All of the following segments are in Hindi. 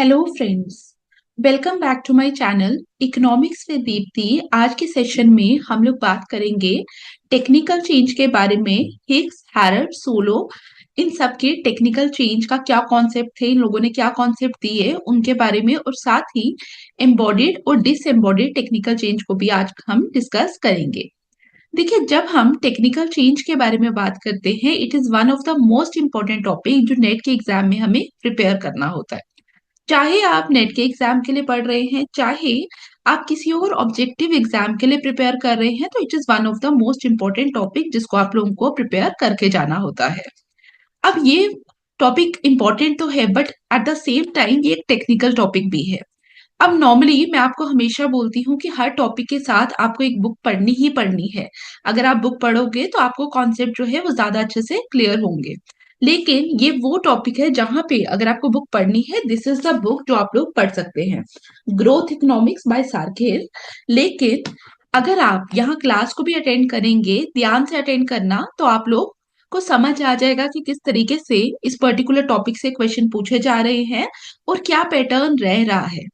Hello friends. Welcome back to my channel economics with Deepti. आज के सेशन में हम लोग बात करेंगे टेक्निकल चेंज के बारे में। हिग्स, हैरल्ड, सोलो, इन सब के टेक्निकल चेंज का क्या कॉन्सेप्ट थे, इन लोगों ने क्या कॉन्सेप्ट दिए उनके बारे में, और साथ ही एम्बॉडीड और डिसएम्बॉडीड टेक्निकल चेंज को भी आज हम डिस्कस करेंगे। देखिए, जब हम टेक्निकल चेंज के बारे में बात करते हैं, it is one of the most important topic जो नेट के एग्जाम में हमें प्रिपेयर करना होता है। चाहे आप नेट के एग्जाम के लिए पढ़ रहे हैं, चाहे आप किसी और ऑब्जेक्टिव एग्जाम के लिए प्रिपेयर कर रहे हैं, तो it is one of the most important topic जिसको आप लोगों को प्रिपेयर करके जाना होता है। अब ये टॉपिक इंपॉर्टेंट तो है, but at the same time ये एक टेक्निकल टॉपिक भी है। अब नॉर्मली मैं आपको हमेशा बोलती हूँ कि हर टॉपिक के साथ आपको एक बुक पढ़नी ही पढ़नी है। अगर आप बुक पढ़ोगे तो आपको कॉन्सेप्ट जो है वो ज्यादा अच्छे से क्लियर होंगे। लेकिन ये वो टॉपिक है जहां पे अगर आपको बुक पढ़नी है, दिस इज द बुक जो आप लोग पढ़ सकते हैं, ग्रोथ इकोनॉमिक्स बाय सार्केल। लेकिन अगर आप यहाँ क्लास को भी अटेंड करेंगे, ध्यान से अटेंड करना, तो आप लोग को समझ आ जाएगा कि किस तरीके से इस पर्टिकुलर टॉपिक से क्वेश्चन पूछे जा रहे हैं और क्या पैटर्न रह रहा है।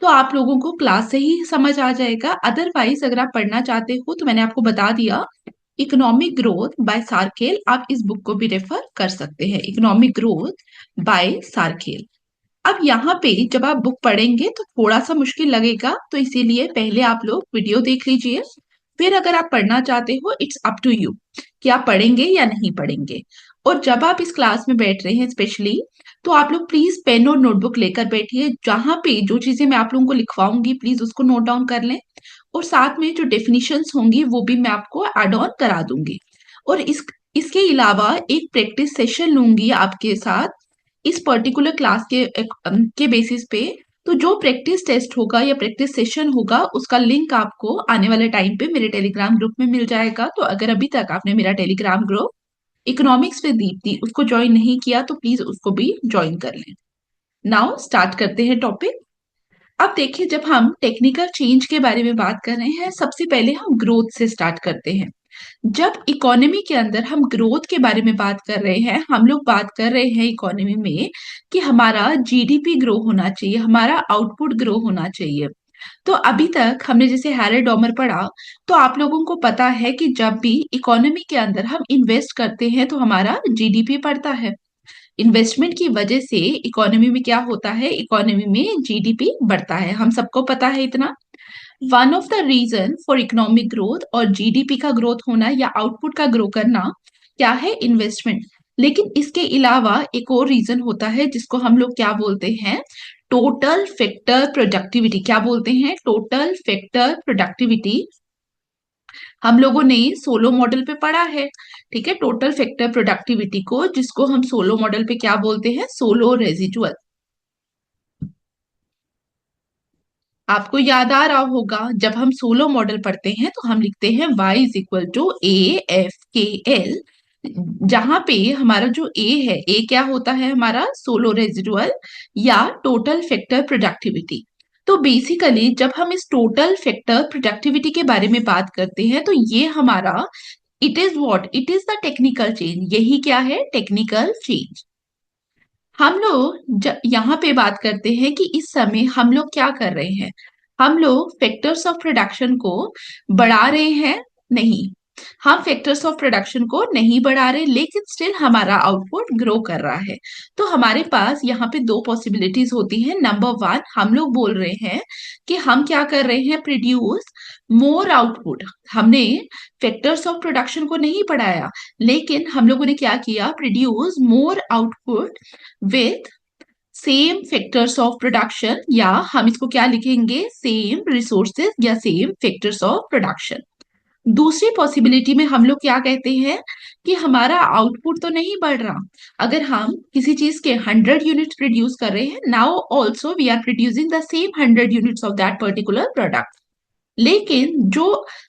तो आप लोगों को क्लास से ही समझ आ जाएगा। अदरवाइज अगर आप पढ़ना चाहते हो तो मैंने आपको बता दिया, इकोनॉमिक ग्रोथ बाय सार्केल, आप इस बुक को भी रेफर कर सकते हैं, इकोनॉमिक ग्रोथ बाय सार्केल। अब यहाँ पे जब आप बुक पढ़ेंगे तो थोड़ा सा मुश्किल लगेगा, तो इसीलिए पहले आप लोग वीडियो देख लीजिए, फिर अगर आप पढ़ना चाहते हो इट्स अप टू यू कि आप पढ़ेंगे या नहीं पढ़ेंगे। और जब आप इस क्लास में बैठ रहे हैं स्पेशली, तो आप लोग प्लीज पेन और नोटबुक लेकर बैठिए। जहां पे जो चीजें मैं आप लोगों को लिखवाऊंगी प्लीज उसको नोट डाउन कर लें, और साथ में जो डेफिनेशंस होंगी वो भी मैं आपको एड ऑन करा दूंगी। और इसके अलावा एक प्रैक्टिस सेशन लूंगी आपके साथ इस पर्टिकुलर क्लास के बेसिस पे। तो जो प्रैक्टिस टेस्ट होगा या प्रैक्टिस सेशन होगा उसका लिंक आपको आने वाले टाइम पे मेरे टेलीग्राम ग्रुप में मिल जाएगा। तो अगर अभी तक आपने मेरा Telegram group economics with Deepti उसको ज्वाइन नहीं किया तो प्लीज उसको भी ज्वाइन कर लें। नाउ स्टार्ट करते हैं टॉपिक। अब देखिए, जब हम टेक्निकल चेंज के बारे में बात कर रहे हैं, सबसे पहले हम ग्रोथ से स्टार्ट करते हैं। जब इकोनॉमी के अंदर हम ग्रोथ के बारे में बात कर रहे हैं, हम लोग बात कर रहे हैं इकोनॉमी में कि हमारा जीडीपी ग्रो होना चाहिए, हमारा आउटपुट ग्रो होना चाहिए। तो अभी तक हमने जैसे हैरल्ड डॉमर पढ़ा, तो आप लोगों को पता है कि जब भी इकोनॉमी के अंदर हम इन्वेस्ट करते हैं तो हमारा जीडीपी बढ़ता है। इन्वेस्टमेंट की वजह से इकोनॉमी में क्या होता है, इकोनॉमी में जीडीपी बढ़ता है, हम सबको पता है इतना। One of the reason for economic growth और जीडीपी का ग्रोथ होना या आउटपुट का ग्रो करना क्या है, इन्वेस्टमेंट। लेकिन इसके अलावा एक और रीजन होता है जिसको हम लोग क्या बोलते हैं, टोटल फैक्टर प्रोडक्टिविटी। क्या बोलते हैं, टोटल फैक्टर प्रोडक्टिविटी। हम लोगों ने सोलो मॉडल पे पढ़ा है, ठीक है, टोटल फैक्टर प्रोडक्टिविटी को, जिसको हम सोलो मॉडल पे क्या बोलते हैं, सोलो रेजिडुअल। आपको याद आ रहा होगा, जब हम सोलो मॉडल पढ़ते हैं तो हम लिखते हैं y is equal to A F K L, जहां पे हमारा जो a है, a क्या होता है, हमारा सोलो रेजिडुअल या टोटल फैक्टर प्रोडक्टिविटी। तो बेसिकली जब हम इस टोटल फैक्टर प्रोडक्टिविटी के बारे में बात करते हैं तो ये हमारा it is what, it is the technical change. यही क्या है, टेक्निकल चेंज। हम लोग यहाँ पे बात करते हैं कि इस समय हम लोग क्या कर रहे हैं, हम लोग फैक्टर्स ऑफ प्रोडक्शन को बढ़ा रहे हैं, नहीं, हम फैक्टर्स ऑफ प्रोडक्शन को नहीं बढ़ा रहे, लेकिन स्टिल हमारा आउटपुट ग्रो कर रहा है। तो हमारे पास यहाँ पे दो पॉसिबिलिटीज होती हैं। नंबर वन, हम लोग बोल रहे हैं कि हम क्या कर रहे हैं, प्रोड्यूस मोर आउटपुट। हमने फैक्टर्स ऑफ प्रोडक्शन को नहीं बढ़ाया, लेकिन हम लोगों ने क्या किया, produce more output with same factors of production, या हम इसको क्या लिखेंगे, सेम रिसोर्सेज या सेम फैक्टर्स ऑफ प्रोडक्शन। दूसरी पॉसिबिलिटी में हम लोग क्या कहते हैं कि हमारा आउटपुट तो नहीं बढ़ रहा। अगर हम किसी चीज के 100 यूनिट प्रोड्यूस कर रहे हैं, now also we are producing the same 100 units of that particular product, लेकिन जो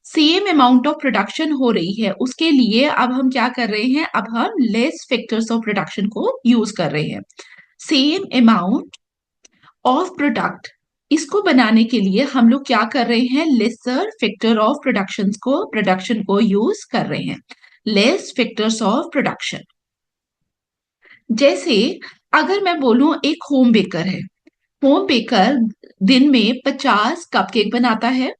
सेम अमाउंट ऑफ प्रोडक्शन हो रही है उसके लिए अब हम क्या कर रहे हैं, अब हम लेस फैक्टर्स ऑफ प्रोडक्शन को यूज कर रहे हैं। सेम अमाउंट ऑफ प्रोडक्ट, इसको बनाने के लिए हम लोग क्या कर रहे हैं, लेसर फैक्टर ऑफ प्रोडक्शन को यूज कर रहे हैं, लेस फैक्टर्स ऑफ प्रोडक्शन। जैसे अगर मैं बोलूं एक होम बेकर है, होम बेकर दिन में 50 कपकेक बनाता है।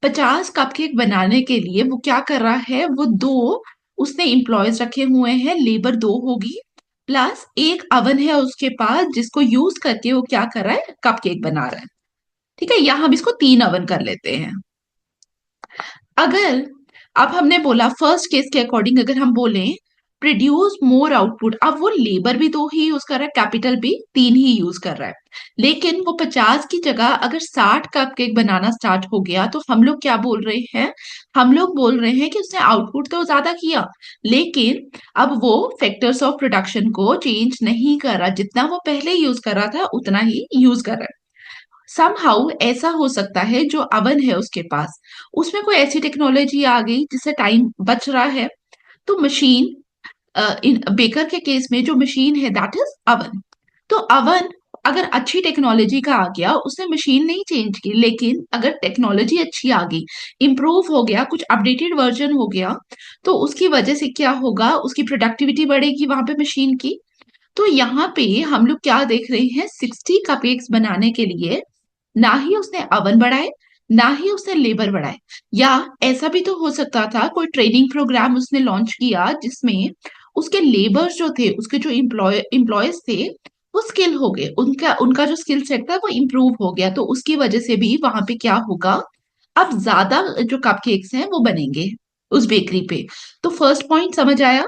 50 कपकेक बनाने के लिए वो क्या कर रहा है, वो दो उसने एम्प्लॉयज रखे हुए हैं, लेबर दो होगी, प्लस एक अवन है उसके पास जिसको यूज करके वो क्या कर रहा है, कपकेक बना रहा है। ठीक है, या हम इसको 3 अवन कर लेते हैं। अगर अब हमने बोला फर्स्ट केस के अकॉर्डिंग, अगर हम बोले प्रोड्यूस मोर आउटपुट, अब वो लेबर भी दो ही यूज कर रहा है, कैपिटल भी 3 ही यूज कर रहा है, लेकिन वो 50 की जगह अगर 60 कपकेक बनाना स्टार्ट हो गया, तो हम लोग क्या बोल रहे हैं, हम लोग बोल रहे हैं कि उसने आउटपुट तो ज्यादा किया, लेकिन अब वो फैक्टर्स ऑफ प्रोडक्शन को चेंज नहीं कर रहा, जितना वो पहले यूज कर रहा था उतना ही यूज कर रहा है। समहाउ ऐसा हो सकता है जो अवन है उसके पास, उसमें कोई ऐसी टेक्नोलॉजी आ गई जिससे टाइम बच रहा है, तो मशीन, इन बेकर के केस में जो मशीन है दैट इज अवन। तो अवन अगर अच्छी टेक्नोलॉजी का आ गया, उसने मशीन नहीं चेंज की, लेकिन अगर टेक्नोलॉजी अच्छी आ गई, इंप्रूव हो गया, कुछ अपडेटेड वर्जन हो गया, तो उसकी वजह से क्या होगा, उसकी प्रोडक्टिविटी बढ़ेगी वहां पे मशीन की। तो यहाँ पे हम लोग क्या देख रहे हैं, 60 कपकेक्स बनाने के लिए ना ही उसने अवन बढ़ाए, ना ही उसने लेबर बढ़ाए, या ऐसा भी तो हो सकता था कोई ट्रेनिंग प्रोग्राम उसने लॉन्च किया जिसमें उसके लेबर्स जो थे, उसके जो एम्प्लॉयज थे, वो स्किल हो गए, उनका उनका जो स्किल सेट था वो इम्प्रूव हो गया, तो उसकी वजह से भी वहां पे क्या होगा, अब ज्यादा जो कपकेक्स हैं वो बनेंगे उस बेकरी पे। तो फर्स्ट पॉइंट समझ आया।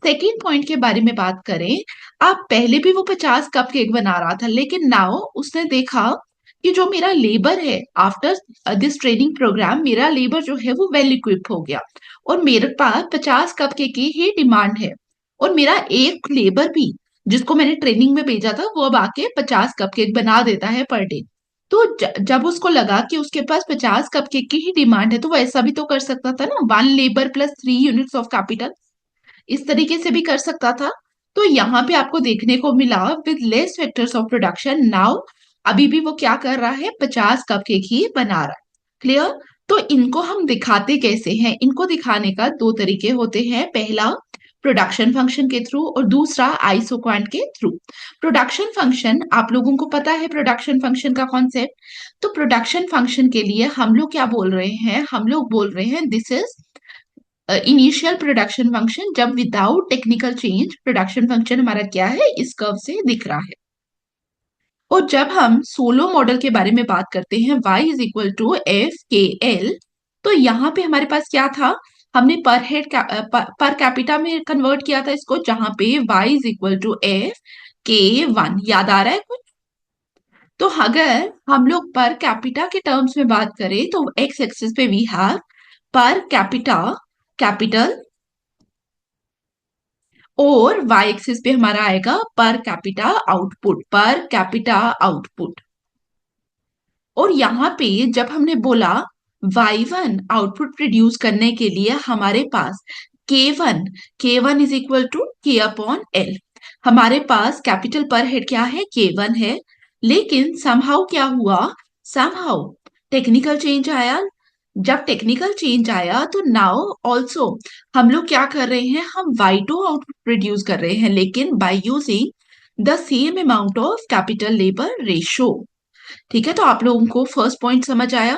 सेकेंड पॉइंट के बारे में बात करें, आप पहले भी वो 50 कपकेक बना रहा था, लेकिन नाउ उसने देखा कि जो मेरा लेबर है, आफ्टर दिस ट्रेनिंग प्रोग्राम मेरा लेबर जो है वो वेल इक्विप हो गया, और मेरे पास 50 कपकेक की ही डिमांड है, और मेरा एक लेबर भी जिसको मैंने ट्रेनिंग में भेजा था वो अब आके 50 कपकेक बना देता है पर डे। तो जब उसको लगा कि उसके पास 50 कपकेक की ही डिमांड है, तो वो ऐसा भी तो कर सकता था ना, 1 लेबर + 3 यूनिट्स ऑफ कैपिटल, इस तरीके से भी कर सकता था। तो यहाँ पे आपको देखने को मिला with less factors of production, now अभी भी वो क्या कर रहा है, 50 कपकेक ही बना रहा है। क्लियर। तो इनको हम दिखाते कैसे हैं, इनको दिखाने का दो तरीके होते हैं, पहला प्रोडक्शन फंक्शन के थ्रू और दूसरा आइसोक्वांट के थ्रू। प्रोडक्शन फंक्शन आप लोगों को पता है, प्रोडक्शन फंक्शन का कॉन्सेप्ट। तो प्रोडक्शन फंक्शन के लिए हम लोग क्या बोल रहे हैं, हम लोग बोल रहे हैं this is initial production function, जब without technical change production function हमारा क्या है, इस कर्व से दिख रहा है। और जब हम सोलो मॉडल के बारे में बात करते हैं, y = F K L, तो यहाँ पे हमारे पास क्या था, हमने पर हेड पर कैपिटा में कन्वर्ट किया था इसको, जहां पे y = F K1, याद आ रहा है कुछ। तो अगर हम लोग पर कैपिटा के टर्म्स में बात करें, तो एक्स एक्सिस पे we have per capita capital, और वाई एक्सिस पे हमारा आएगा per capita output, per capita output. और यहाँ पे जब हमने बोला Y1 आउटपुट प्रोड्यूस करने के लिए हमारे पास K1, K1 = K/L, हमारे पास कैपिटल पर हेड क्या है, K1 है, लेकिन समहाउ क्या हुआ, समहाउ टेक्निकल चेंज आया। जब टेक्निकल चेंज आया तो नाउ ऑल्सो हम लोग क्या कर रहे हैं, हम Y2 आउटपुट प्रोड्यूस कर रहे हैं, लेकिन by using the same amount of capital labour ratio. ठीक है, तो आप लोगों को फर्स्ट पॉइंट समझ आया।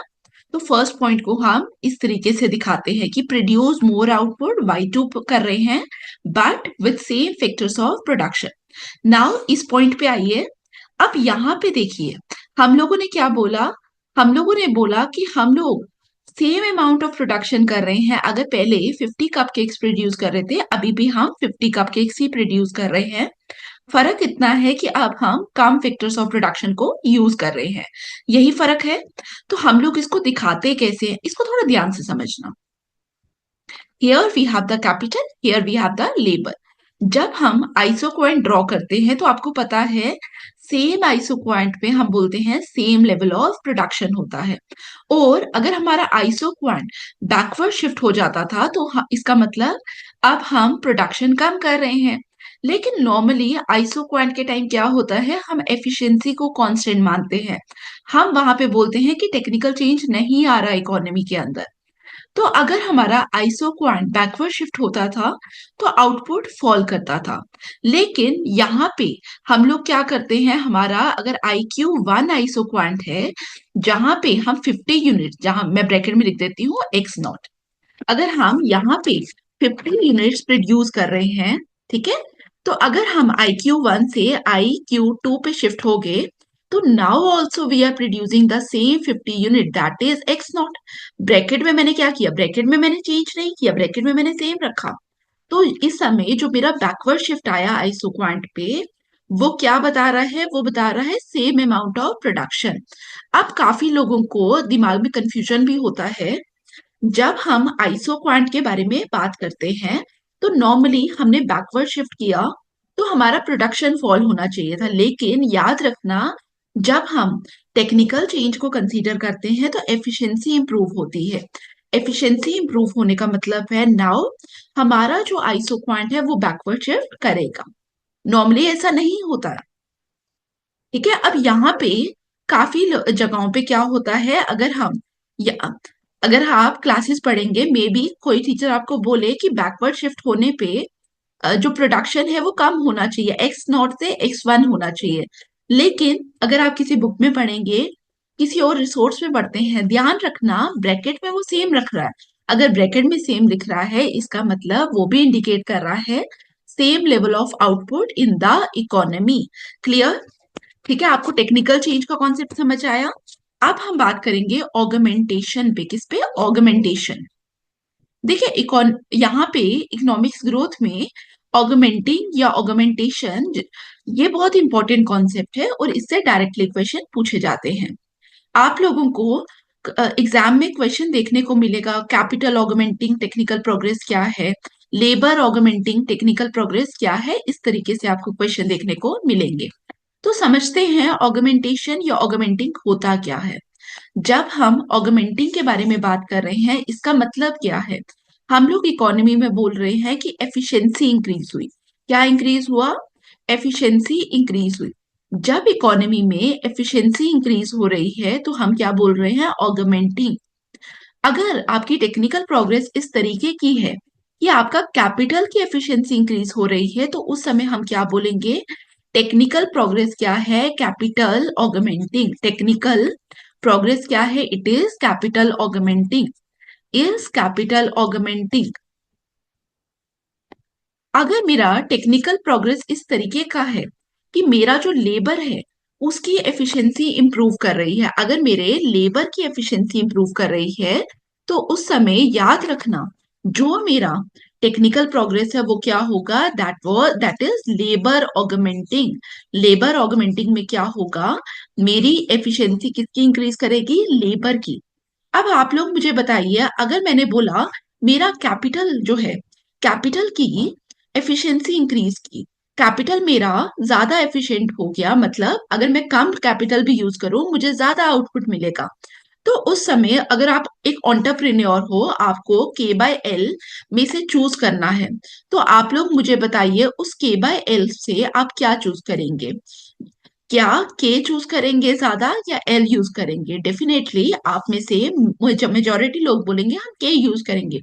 तो फर्स्ट पॉइंट को हम इस तरीके से दिखाते हैं कि प्रोड्यूस मोर आउटपुट Y2 कर रहे हैं, but with same factors of production. Now इस पॉइंट पे आइए, अब यहाँ पे देखिए हम लोगों ने क्या बोला, हम लोगों ने बोला कि हम लोग सेम अमाउंट ऑफ प्रोडक्शन कर रहे हैं, अगर पहले 50 कपकेक्स प्रोड्यूस कर रहे थे, अभी भी हम 50 कपकेक्स ही प्रोड्यूस कर रहे हैं। फर्क इतना है कि अब हम कम फैक्टर्स ऑफ प्रोडक्शन को यूज कर रहे हैं, यही फर्क है। तो हम लोग इसको दिखाते कैसे हैं, इसको थोड़ा ध्यान से समझना। Here we have the capital, here we have the labour. जब हम आइसोक्वांट ड्रॉ करते हैं तो आपको पता है सेम आइसोक्वांट में हम बोलते हैं सेम लेवल ऑफ प्रोडक्शन होता है, और अगर हमारा आइसोक्वांट बैकवर्ड शिफ्ट हो जाता था तो इसका मतलब अब हम प्रोडक्शन कम कर रहे हैं। लेकिन नॉर्मली आइसोक्वांट के टाइम क्या होता है, हम एफिशिएंसी को कांस्टेंट मानते हैं, हम वहां पे बोलते हैं कि टेक्निकल चेंज नहीं आ रहा इकोनॉमी के अंदर। तो अगर हमारा आइसो क्वांट बैकवर्ड शिफ्ट होता था तो आउटपुट फॉल करता था। लेकिन यहाँ पे हम लोग क्या करते हैं, हमारा अगर IQ1 आइसो क्वांट है, जहां पे हम 50 यूनिट, जहां मैं ब्रैकेट में लिख देती हूँ x0, अगर हम यहाँ पे 50 यूनिट्स प्रोड्यूस कर रहे हैं, ठीक है, तो अगर हम IQ1 से IQ2 पे शिफ्ट हो गए, तो now also we are producing the same 50 unit, that is x0। Bracket में मैंने क्या किया, ब्रैकेट में मैंने चेंज नहीं किया, ब्रैकेट में मैंने सेम रखा। तो इस समय जो मेरा बैकवर्ड शिफ्ट आया आइसोक्वांट पे, वो क्या बता रहा है, वो बता रहा है सेम अमाउंट ऑफ प्रोडक्शन। अब काफी लोगों को दिमाग में कंफ्यूजन भी होता है, जब हम आइसोक्वांट के बारे में बात करते हैं तो नॉर्मली हमने बैकवर्ड शिफ्ट किया तो हमारा प्रोडक्शन फॉल होना चाहिए था। लेकिन याद रखना, जब हम टेक्निकल चेंज को कंसीडर करते हैं तो एफिशिएंसी इंप्रूव होती है। एफिशिएंसी इंप्रूव होने का मतलब है नाउ हमारा जो आइसोक्वांट है वो बैकवर्ड शिफ्ट करेगा। नॉर्मली ऐसा नहीं होता है, ठीक है। अब यहाँ पे काफी जगहों पे क्या होता है, अगर हम या अगर आप क्लासेस पढ़ेंगे, मे बी कोई टीचर आपको बोले कि बैकवर्ड शिफ्ट होने पे जो प्रोडक्शन है वो कम होना चाहिए, x0 से x1 होना चाहिए। लेकिन अगर आप किसी बुक में पढ़ेंगे, किसी और रिसोर्स में पढ़ते हैं, ध्यान रखना ब्रैकेट में वो सेम रख रहा है। अगर ब्रैकेट में सेम लिख रहा है, इसका मतलब वो भी इंडिकेट कर रहा है same level of output in the economy. Clear? ठीक है, आपको टेक्निकल चेंज का कॉन्सेप्ट समझ आया। अब हम बात करेंगे ऑगमेंटेशन पे। किस पे? ऑगमेंटेशन। देखिए, यहाँ पे इकोनॉमिक्स ग्रोथ में ऑगमेंटिंग या ऑगमेंटेशन, ये बहुत इंपॉर्टेंट कॉन्सेप्ट है और इससे डायरेक्टली क्वेश्चन पूछे जाते हैं। आप लोगों को एग्जाम में क्वेश्चन देखने को मिलेगा, कैपिटल ऑगमेंटिंग टेक्निकल प्रोग्रेस क्या है, लेबर ऑगमेंटिंग टेक्निकल प्रोग्रेस क्या है, इस तरीके से आपको क्वेश्चन देखने को मिलेंगे। तो समझते हैं ऑगमेंटेशन या ऑगमेंटिंग होता क्या है। जब हम ऑगमेंटिंग के बारे में बात कर रहे हैं, इसका मतलब क्या है, हम लोग इकोनॉमी में बोल रहे हैं कि एफिशिएंसी इंक्रीज हुई। क्या इंक्रीज हुआ? एफिशिएंसी इंक्रीज हुई। जब इकोनॉमी में एफिशिएंसी इंक्रीज हो रही है तो हम क्या बोल रहे हैं? ऑगमेंटिंग। अगर आपकी टेक्निकल प्रोग्रेस इस तरीके की है कि आपका कैपिटल की एफिशिएंसी इंक्रीज हो रही है, तो उस समय हम क्या बोलेंगे? टेक्निकल प्रोग्रेस क्या है? Capital augmenting. टेक्निकल प्रोग्रेस क्या है? It is capital augmenting. Is capital augmenting. अगर मेरा टेक्निकल प्रोग्रेस इस तरीके का है कि मेरा जो लेबर है उसकी एफिशिएंसी इंप्रूव कर रही है, अगर मेरे लेबर की एफिशिएंसी इंप्रूव कर रही है, तो उस समय याद रखना जो मेरा टेक्निकल प्रोग्रेस है वो क्या होगा? That is labour augmenting. Labour augmenting में क्या होगा? मेरी एफिशिएंसी किसकी इंक्रीज करेगी? लेबर की। अब आप लोग मुझे बताइए, अगर मैंने बोला मेरा कैपिटल जो है, कैपिटल की एफिशिएंसी इंक्रीज की, कैपिटल मेरा ज्यादा एफिशिएंट हो गया, मतलब अगर मैं कम कैपिटल भी यूज करूं मुझे ज्यादा आउटपुट मिलेगा। तो उस समय अगर आप एक एंटरप्रेन्योर हो, आपको K/L में से चूज करना है, तो आप लोग मुझे बताइए उस K/L से आप क्या चूज करेंगे? क्या के चूज करेंगे ज्यादा या एल यूज करेंगे? डेफिनेटली आप में से मेजोरिटी लोग बोलेंगे हम के यूज करेंगे,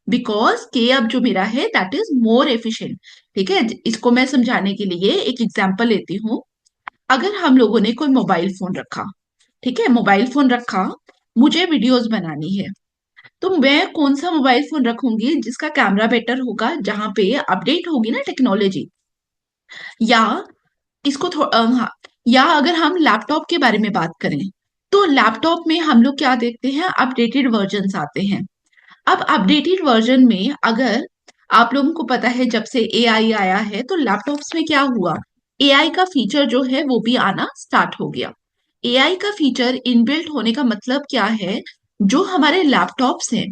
बिकॉज के अब जो मेरा है दैट इज मोर एफिशिएंट। ठीक है, इसको मैं समझाने के लिए एक एग्जांपल लेती हूँ। अगर हम लोगों ने कोई मोबाइल फोन रखा, ठीक है, मोबाइल फोन रखा, मुझे वीडियोस बनानी है, तो मैं कौन सा मोबाइल फोन रखूंगी जिसका कैमरा बेटर होगा, जहां पे अपडेट होगी ना टेक्नोलॉजी। या हाँ, या अगर हम लैपटॉप के बारे में बात करें, तो लैपटॉप में हम लोग क्या देखते हैं? अपडेटेड वर्जन्स आते हैं। अब अपडेटेड वर्जन में अगर आप लोगों को पता है जब से एआई आया है तो लैपटॉप्स में क्या हुआ? एआई का फीचर जो है वो भी आना स्टार्ट हो गया। एआई का फीचर इनबिल्ट होने का मतलब क्या है? जो हमारे लैपटॉप्स हैं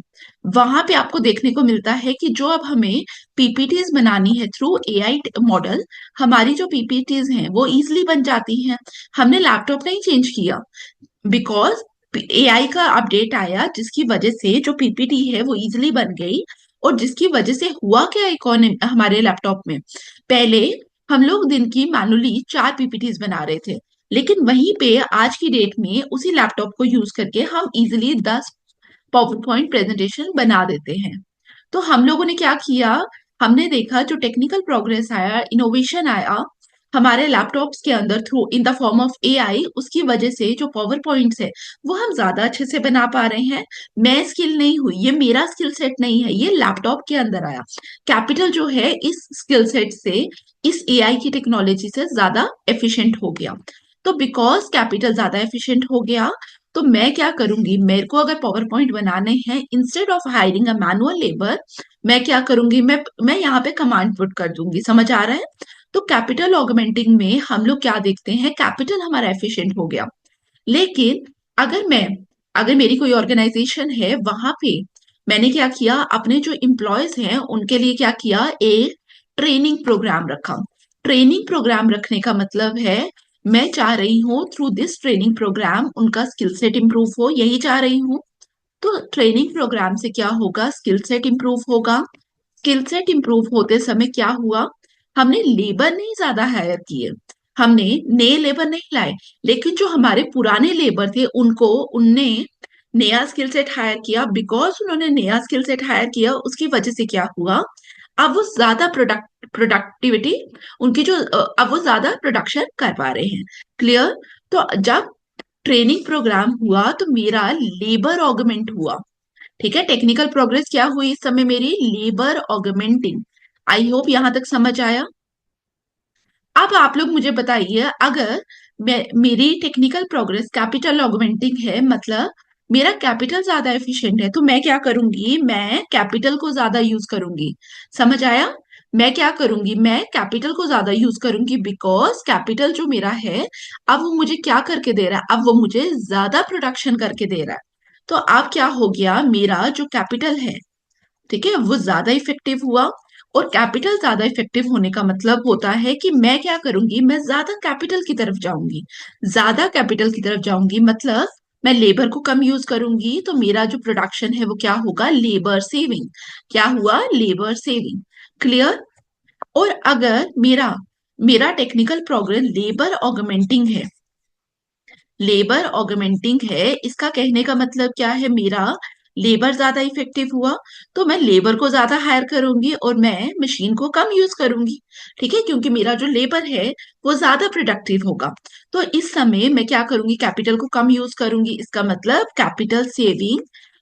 वहां पे आपको देखने को मिलता है कि जो अब हमें पीपीटीज बनानी है थ्रू एआई मॉडल, हमारी जो पीपीटीज हैं वो इजिली बन जाती हैं। हमने लैपटॉप नहीं चेंज किया, बिकॉज एआई का अपडेट आया जिसकी वजह से जो पीपीटी है वो इजिली बन गई। और जिसकी वजह से हुआ क्या इकोनॉमी हमारे लैपटॉप में, पहले हम लोग दिन की मैनुअली 4 पीपीटीज बना रहे थे, लेकिन वहीं पे आज की डेट में उसी लैपटॉप को यूज करके हम इजिली 10 पावर पॉइंट प्रेजेंटेशन बना देते हैं। तो हम लोगों ने क्या किया, हमने देखा जो टेक्निकल प्रोग्रेस आया, इनोवेशन आया हमारे लैपटॉप्स के अंदर through in the form of AI, उसकी वजह से जो पावर पॉइंट्स है वो हम ज्यादा अच्छे से बना पा रहे हैं। मैं स्किल नहीं हुई, ये मेरा स्किल सेट नहीं है, ये लैपटॉप के अंदर आया। कैपिटल जो है इस स्किल सेट से, इस एआई की टेक्नोलॉजी से ज्यादा एफिशिएंट हो गया। तो बिकॉज कैपिटल ज्यादा एफिशिएंट हो गया, तो मैं क्या करूंगी, मेरे को अगर पावर पॉइंट बनाने हैं, instead of hiring a manual labour, मैं क्या करूंगी, मैं यहाँ पे कमांड पुट कर दूंगी। समझ आ रहा है? तो कैपिटल ऑगमेंटिंग में हम लोग क्या देखते हैं, कैपिटल हमारा एफिशिएंट हो गया। लेकिन अगर मैं, अगर मेरी कोई ऑर्गेनाइजेशन है, वहां पे मैंने क्या किया, अपने जो एम्प्लॉयज हैं उनके लिए क्या किया, एक ट्रेनिंग प्रोग्राम रखा। ट्रेनिंग प्रोग्राम रखने का मतलब है, मैं चाह रही हूँ थ्रू दिस ट्रेनिंग प्रोग्राम उनका स्किल सेट इंप्रूव हो, यही चाह रही हूँ। तो ट्रेनिंग प्रोग्राम से क्या होगा, स्किल सेट इंप्रूव होगा। स्किल सेट इंप्रूव होते समय क्या हुआ, हमने लेबर नहीं ज्यादा हायर किए, हमने नए लेबर नहीं लाए, लेकिन जो हमारे पुराने लेबर थे उनको, उनने नया स्किल सेट हायर किया। बिकॉज उन्होंने नया स्किल सेट हायर किया, उसकी वजह से क्या हुआ, अब वो ज्यादा प्रोडक्टिविटी उनकी जो अब वो ज्यादा प्रोडक्शन कर पा रहे हैं। क्लियर? तो जब ट्रेनिंग प्रोग्राम हुआ तो मेरा लेबर ऑगमेंट हुआ। ठीक है, टेक्निकल प्रोग्रेस क्या हुई इस समय, मेरी लेबर ऑगमेंटिंग। आई होप यहां तक समझ आया। अब आप लोग मुझे बताइए, अगर मेरी टेक्निकल प्रोग्रेस कैपिटल ऑगमेंटिंग है, मतलब मेरा कैपिटल ज्यादा एफिशिएंट है, तो मैं क्या करूंगी, मैं कैपिटल को ज्यादा यूज करूंगी। समझ आया? मैं क्या करूंगी, मैं कैपिटल को ज्यादा यूज करूंगी, बिकॉज कैपिटल जो मेरा है, अब वो मुझे क्या करके दे रहा है, अब वो मुझे ज्यादा प्रोडक्शन करके दे रहा है। तो अब क्या हो गया, मेरा जो कैपिटल है, ठीक है, वो ज्यादा इफेक्टिव हुआ। और कैपिटल ज्यादा इफेक्टिव होने का मतलब होता है कि मैं क्या करूंगी, मैं ज्यादा कैपिटल की तरफ जाऊंगी। ज्यादा कैपिटल की तरफ जाऊंगी मतलब मैं लेबर को कम यूज करूंगी, तो मेरा जो प्रोडक्शन है वो क्या होगा, लेबर सेविंग। क्या हुआ, लेबर सेविंग। क्लियर? और अगर मेरा मेरा टेक्निकल प्रोग्रेस लेबर ऑगमेंटिंग है, लेबर ऑगमेंटिंग है, इसका कहने का मतलब क्या है, मेरा लेबर ज्यादा इफेक्टिव हुआ, तो मैं लेबर को ज्यादा हायर करूंगी और मैं मशीन को कम यूज करूंगी। ठीक है, क्योंकि मेरा जो लेबर है वो ज्यादा प्रोडक्टिव होगा। तो इस समय मैं क्या करूंगी, कैपिटल को कम यूज करूंगी, इसका मतलब कैपिटल सेविंग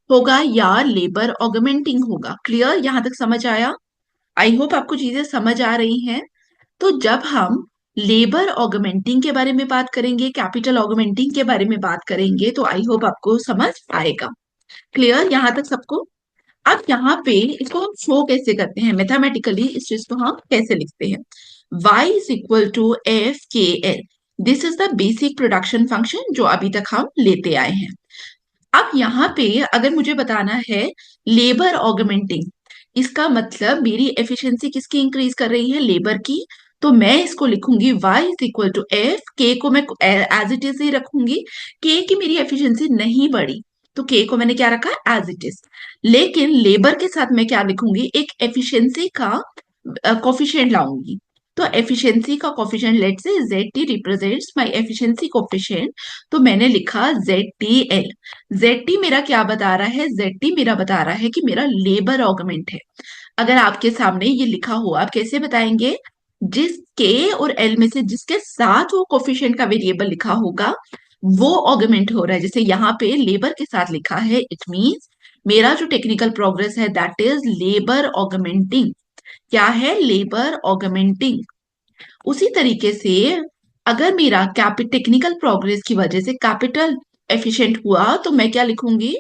होगा या लेबर ऑगमेंटिंग होगा। क्लियर? यहां तक समझ आया? आई होप आपको चीजें समझ आ रही हैं। तो जब हम लेबर ऑगमेंटिंग के बारे में बात करेंगे, कैपिटल ऑगमेंटिंग के बारे में बात करेंगे, तो आई होप आपको समझ आएगा। क्लियर यहां तक सबको? अब यहाँ पे इसको हम शो कैसे करते हैं, मैथमेटिकली इस चीज को हम कैसे लिखते हैं, y is equal to F K L. This is the basic production function जो अभी तक हम लेते आए हैं। अब यहाँ पे अगर मुझे बताना है लेबर ऑगमेंटिंग, इसका मतलब मेरी एफिशिएंसी किसकी इंक्रीज कर रही है, लेबर की। तो मैं इसको लिखूंगी y is equal to F, के को मैं एज इट इज ही रखूंगी। के की मेरी एफिशिएंसी नहीं बढ़ी, तो के को मैंने क्या रखा, एज इट इज। लेकिन लेबर के साथ मैं क्या लिखूंगी, एक एफिशिएंसी का कोफिशिएंट लाऊंगी। तो एफिशिएंसी का कोफिशिएंट, लेट से Z T represents my efficiency coefficient, तो मैंने लिखा Z T L. Z T मेरा क्या बता रहा है, जेड टी मेरा बता रहा है कि मेरा लेबर ऑगमेंट है। अगर आपके सामने ये लिखा हो, आप कैसे बताएंगे, जिस के और एल में से जिसके साथ वो कोफिशिएंट का वेरिएबल लिखा होगा वो ऑगमेंट हो रहा है। जैसे यहाँ पे लेबर के साथ लिखा है, इट मीन्स मेरा जो टेक्निकल प्रोग्रेस है दैट इज लेबर ऑगमेंटिंग। क्या है, लेबर ऑगमेंटिंग। उसी तरीके से अगर मेरा टेक्निकल प्रोग्रेस की वजह से कैपिटल एफिशिएंट हुआ, तो मैं क्या लिखूंगी,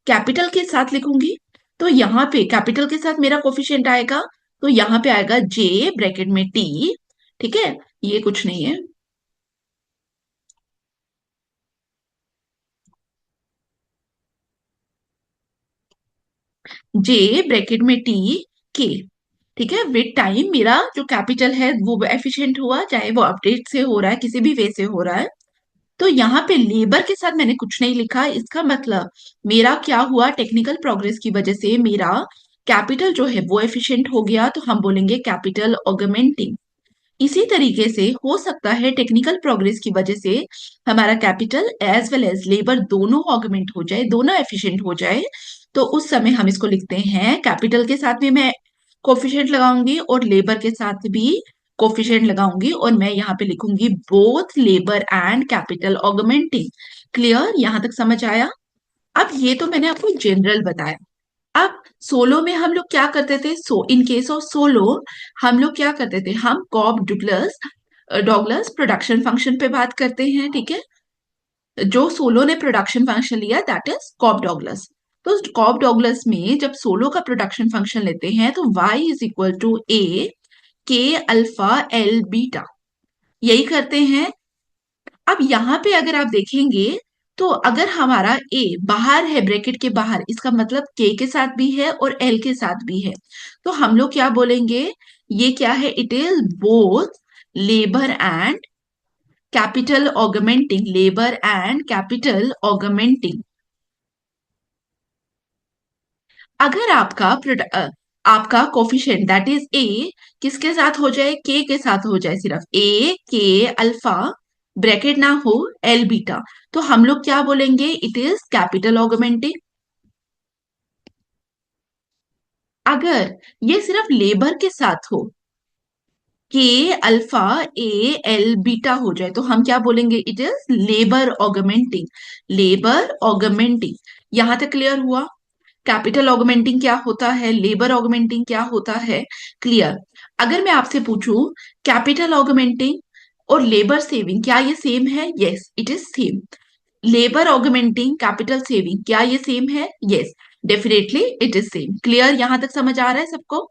कैपिटल के साथ लिखूंगी। तो यहाँ पे कैपिटल के साथ मेरा कोफिशिएंट आएगा, तो यहाँ पे आएगा जे ब्रैकेट में टी। ठीक है, ये कुछ नहीं है, जे ब्रैकेट में टी के। ठीक है, विद टाइम मेरा जो कैपिटल है वो एफिशिएंट हुआ, चाहे वो अपडेट से हो रहा है, किसी भी वे से हो रहा है। तो यहाँ पे लेबर के साथ मैंने कुछ नहीं लिखा, इसका मतलब मेरा क्या हुआ, टेक्निकल प्रोग्रेस की वजह से मेरा कैपिटल जो है वो एफिशिएंट हो गया, तो हम बोलेंगे कैपिटल ऑगमेंटिंग। इसी तरीके से हो सकता है टेक्निकल प्रोग्रेस की वजह से हमारा capital as well as labour दोनों ऑगमेंट हो जाए, दोनों एफिशिएंट हो जाए। तो उस समय हम इसको लिखते हैं, कैपिटल के साथ भी मैं कोफिशिएंट लगाऊंगी और लेबर के साथ भी कोफिशिएंट लगाऊंगी, और मैं यहाँ पे लिखूंगी both labour and capital augmenting. Clear, यहां तक समझ आया? अब ये तो मैंने आपको जनरल बताया। अब सोलो में हम लोग क्या करते थे, इन केस ऑफ सोलो हम लोग क्या करते थे, हम कॉब डुगलस डॉगलस प्रोडक्शन फंक्शन पे बात करते हैं, ठीक है। जो सोलो ने प्रोडक्शन फंक्शन लिया दैट इज कॉब डॉगलस। तो कॉब डॉगलस में जब सोलो का प्रोडक्शन फंक्शन लेते हैं तो y इज इक्वल टू ए के अल्फा एल बीटा, यही करते हैं। अब यहाँ पे अगर आप देखेंगे तो अगर हमारा ए बाहर है, ब्रैकेट के बाहर, इसका मतलब के साथ भी है और एल के साथ भी है, तो हम लोग क्या बोलेंगे, ये क्या है, it is both labour and capital augmenting, labour and capital augmenting. अगर आपका कोफिशिएंट दैट इज ए किसके साथ हो जाए, के साथ हो जाए, सिर्फ ए के अल्फा, ब्रैकेट ना हो, एल बीटा, तो हम लोग क्या बोलेंगे, इट इज कैपिटल ऑगमेंटिंग। अगर ये सिर्फ लेबर के साथ हो, के अल्फा ए एल बीटा हो जाए, तो हम क्या बोलेंगे, it is labour augmenting, labour augmenting. यहां तक क्लियर हुआ? कैपिटल ऑगमेंटिंग क्या होता है, लेबर ऑगमेंटिंग क्या होता है, क्लियर। अगर मैं आपसे पूछूं कैपिटल ऑगमेंटिंग और लेबर सेविंग क्या ये सेम है, yes it is same. Labour augmenting capital saving क्या ये सेम है, yes definitely it is same. Clear, यहां तक समझ आ रहा है सबको?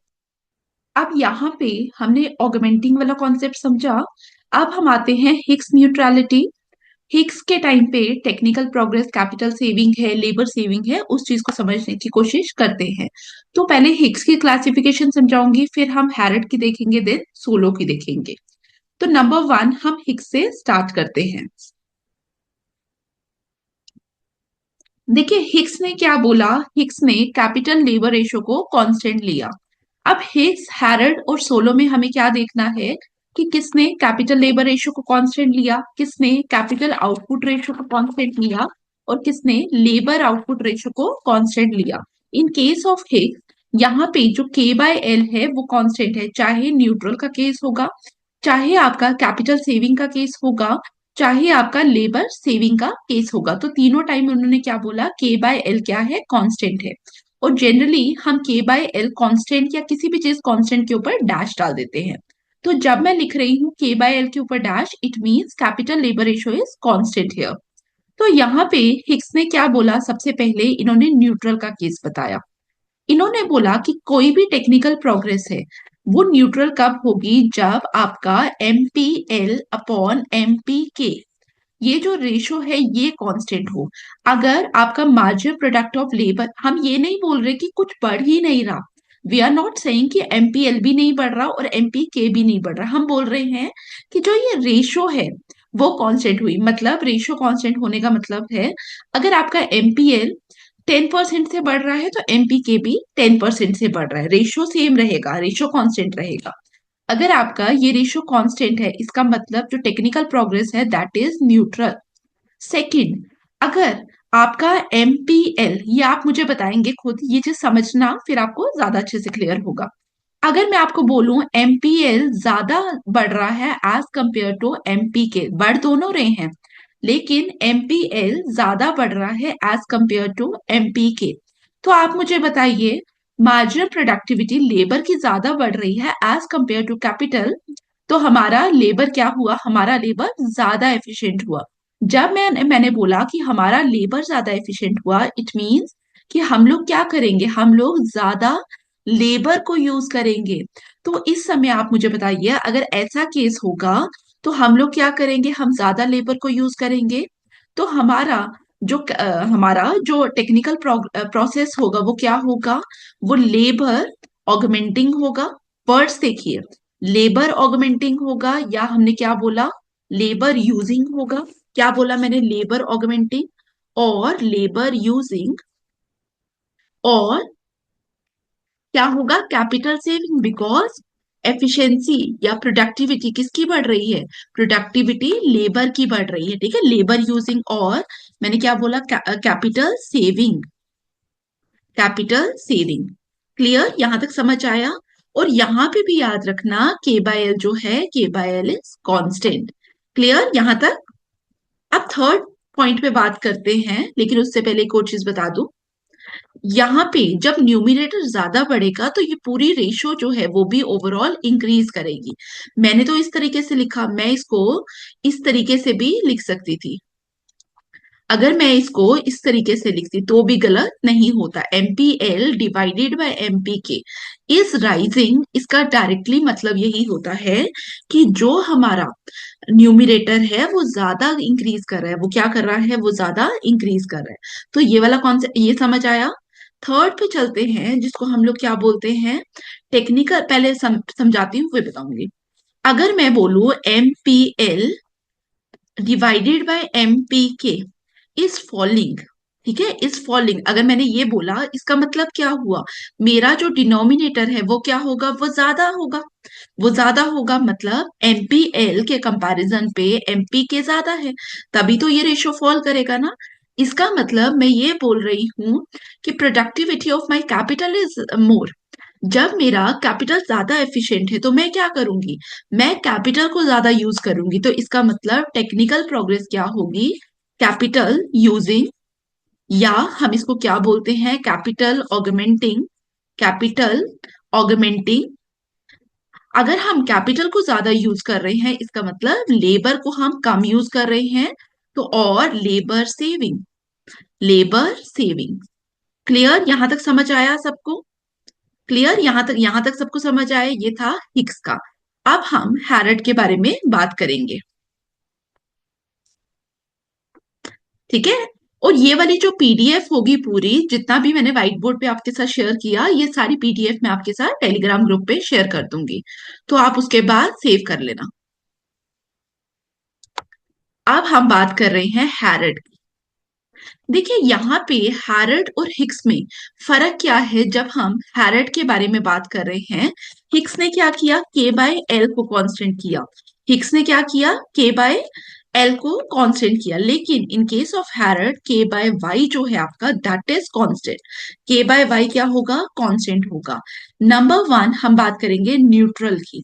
अब यहाँ पे हमने ऑगमेंटिंग वाला कॉन्सेप्ट समझा। अब हम आते हैं हिक्स न्यूट्रलिटी। हिक्स के टाइम पे टेक्निकल प्रोग्रेस कैपिटल सेविंग है, लेबर सेविंग है, उस चीज को समझने की कोशिश करते हैं। तो पहले हिक्स की क्लासिफिकेशन समझाऊंगी, फिर हम हैरेट की देखेंगे, देन सोलो की देखेंगे। तो नंबर वन हम हिक्स से स्टार्ट करते हैं। देखिए हिक्स ने क्या बोला, हिक्स ने कैपिटल लेबर रेशो को कांस्टेंट लिया। अब हिक्स, हैरल्ड और सोलो में हमें क्या देखना है कि किसने कैपिटल लेबर रेशो को कांस्टेंट लिया, किसने कैपिटल आउटपुट रेशो को कांस्टेंट लिया, और किसने लेबर आउटपुट रेशो को कांस्टेंट लिया। इन केस ऑफ हिक्स यहाँ पे जो के बाय एल है वो कांस्टेंट है, चाहे न्यूट्रल का केस होगा, चाहे आपका कैपिटल सेविंग का केस होगा, चाहे आपका लेबर सेविंग का केस होगा, तो तीनों टाइम उन्होंने क्या बोला, के बाय एल क्या है, कांस्टेंट है। और जनरली हम के बाय एल कांस्टेंट या किसी भी चीज कांस्टेंट के ऊपर डैश डाल देते हैं। तो जब मैं लिख रही हूँ के बाय एल के ऊपर dash, it means capital labour ratio is constant here. तो यहाँ पे हिक्स ने क्या बोला, सबसे पहले इन्होंने न्यूट्रल का केस बताया। इन्होंने बोला कि कोई भी टेक्निकल प्रोग्रेस है वो न्यूट्रल कब होगी, जब आपका एमपीएल अपॉन एमपीके, ये जो रेशो है ये कांस्टेंट हो। अगर आपका मार्जिनल प्रोडक्ट ऑफ लेबर, हम ये नहीं बोल रहे कि कुछ बढ़ ही नहीं रहा, वी आर नॉट सेइंग कि एमपीएल भी नहीं बढ़ रहा और एमपीके भी नहीं बढ़ रहा, हम बोल रहे हैं कि जो ये रेशो है वो कांस्टेंट हुई। मतलब रेशो कांस्टेंट होने का मतलब है, अगर आपका एमपीएल 10% से बढ़ रहा है तो एमपीके भी 10% से बढ़ रहा है, रेशो सेम रहेगा, रेशो कांस्टेंट रहेगा। अगर आपका ये रेशियो कांस्टेंट है, इसका मतलब जो टेक्निकल प्रोग्रेस है दैट इज न्यूट्रल। सेकंड, अगर आपका एमपीएल, ये आप मुझे बताएंगे खुद, ये चीज समझना फिर आपको ज्यादा अच्छे से क्लियर होगा। अगर मैं आपको बोलूं एमपीएल ज्यादा बढ़ रहा है एज कंपेयर टू एमपीके, बढ़ दोनों रहे हैं, लेकिन एमपीएल ज्यादा बढ़ रहा है एज कंपेयर टू एमपीके, तो आप मुझे बताइए मार्जिनल प्रोडक्टिविटी लेबर की ज्यादा बढ़ रही है एज कंपेयर टू कैपिटल, तो हमारा लेबर क्या हुआ, हमारा लेबर ज्यादा एफिशिएंट हुआ। जब मैंने बोला कि हमारा लेबर ज्यादा एफिशिएंट हुआ, इट मींस कि हम लोग क्या करेंगे, हम लोग ज्यादा लेबर को यूज करेंगे। तो इस समय आप मुझे बताइए अगर ऐसा केस होगा तो हम लोग क्या करेंगे, हम ज्यादा लेबर को यूज करेंगे, तो हमारा जो टेक्निकल प्रोसेस होगा वो क्या होगा, वो लेबर ऑगमेंटिंग होगा। वर्ड्स देखिए, लेबर ऑगमेंटिंग होगा या हमने क्या बोला, लेबर यूजिंग होगा। क्या बोला मैंने, लेबर ऑगमेंटिंग और लेबर यूजिंग। और क्या होगा, कैपिटल सेविंग, बिकॉज एफिशिएंसी या प्रोडक्टिविटी किसकी बढ़ रही है, प्रोडक्टिविटी लेबर की बढ़ रही है, ठीक है, लेबर यूजिंग। और मैंने क्या बोला, capital saving, capital saving. Clear, यहां तक समझ आया? और यहां पे भी याद रखना के बाय एल जो है, के by L is constant. Clear यहां तक? अब थर्ड पॉइंट पे बात करते हैं, लेकिन उससे पहले एक और चीज बता दूं। यहाँ पे जब न्यूमिनेटर ज्यादा बढ़ेगा तो ये पूरी रेशो जो है वो भी ओवरऑल इंक्रीज करेगी। मैंने तो इस तरीके से लिखा, मैं इसको इस तरीके से भी लिख सकती थी। अगर मैं इसको इस तरीके से लिखती तो भी गलत नहीं होता। MPL divided by MPK is rising, इसका डायरेक्टली मतलब यही होता है कि जो हमारा न्यूमिरेटर है वो ज्यादा इंक्रीज कर रहा है। वो क्या कर रहा है? वो ज्यादा इंक्रीज कर रहा है। तो ये वाला कॉन्सेप्ट ये समझ आया। थर्ड पे चलते हैं, जिसको हम लोग क्या बोलते हैं, टेक्निकल। पहले समझाती हूँ फिर बताऊंगी। अगर मैं बोलूं MPL divided by MPK is falling, ठीक है, इज फॉलिंग। अगर मैंने ये बोला, इसका मतलब क्या हुआ? मेरा जो डिनोमिनेटर है वो क्या होगा? वो ज्यादा होगा। वो ज्यादा होगा मतलब एमपीएल के कंपैरिजन पे एमपीके ज्यादा है, तभी तो ये रेशियो फॉल करेगा ना। इसका मतलब मैं ये बोल रही हूं कि productivity of my capital is more. जब मेरा कैपिटल ज्यादा एफिशिएंट है तो मैं क्या करूंगी? मैं कैपिटल को ज्यादा यूज करूंगी। तो इसका मतलब टेक्निकल प्रोग्रेस क्या होगी? कैपिटल यूजिंग, या हम इसको क्या बोलते हैं, कैपिटल ऑगमेंटिंग। Capital augmenting. अगर हम कैपिटल को ज्यादा यूज कर रहे हैं, इसका मतलब लेबर को हम कम यूज कर रहे हैं, तो और labour saving, labour saving. Clear, यहां तक समझ आया सबको? क्लियर, यहां तक सबको समझ आया? ये था हिक्स का। अब हम हैरड के बारे में बात करेंगे, ठीक है। और ये वाली जो पीडीएफ होगी पूरी, जितना भी मैंने व्हाइट बोर्ड पे आपके साथ शेयर किया, ये सारी पीडीएफ मैं आपके साथ टेलीग्राम ग्रुप पे शेयर कर दूंगी, तो आप उसके बाद सेव कर लेना। अब हम बात कर रहे हैं हैरड की। देखिए यहाँ पे हैरड और हिक्स में फर्क क्या है? जब हम हैरड के बारे में बात कर रहे हैं, हिक्स ने क्या किया? के बाय एल को कांस्टेंट किया। हिक्स ने क्या किया? के बाय एल को कांस्टेंट किया। लेकिन इन केस ऑफ हैरड, के बाय वाई जो है आपका, दैट इज कांस्टेंट। के बाय वाई क्या होगा? कांस्टेंट होगा। नंबर वन, हम बात करेंगे न्यूट्रल की।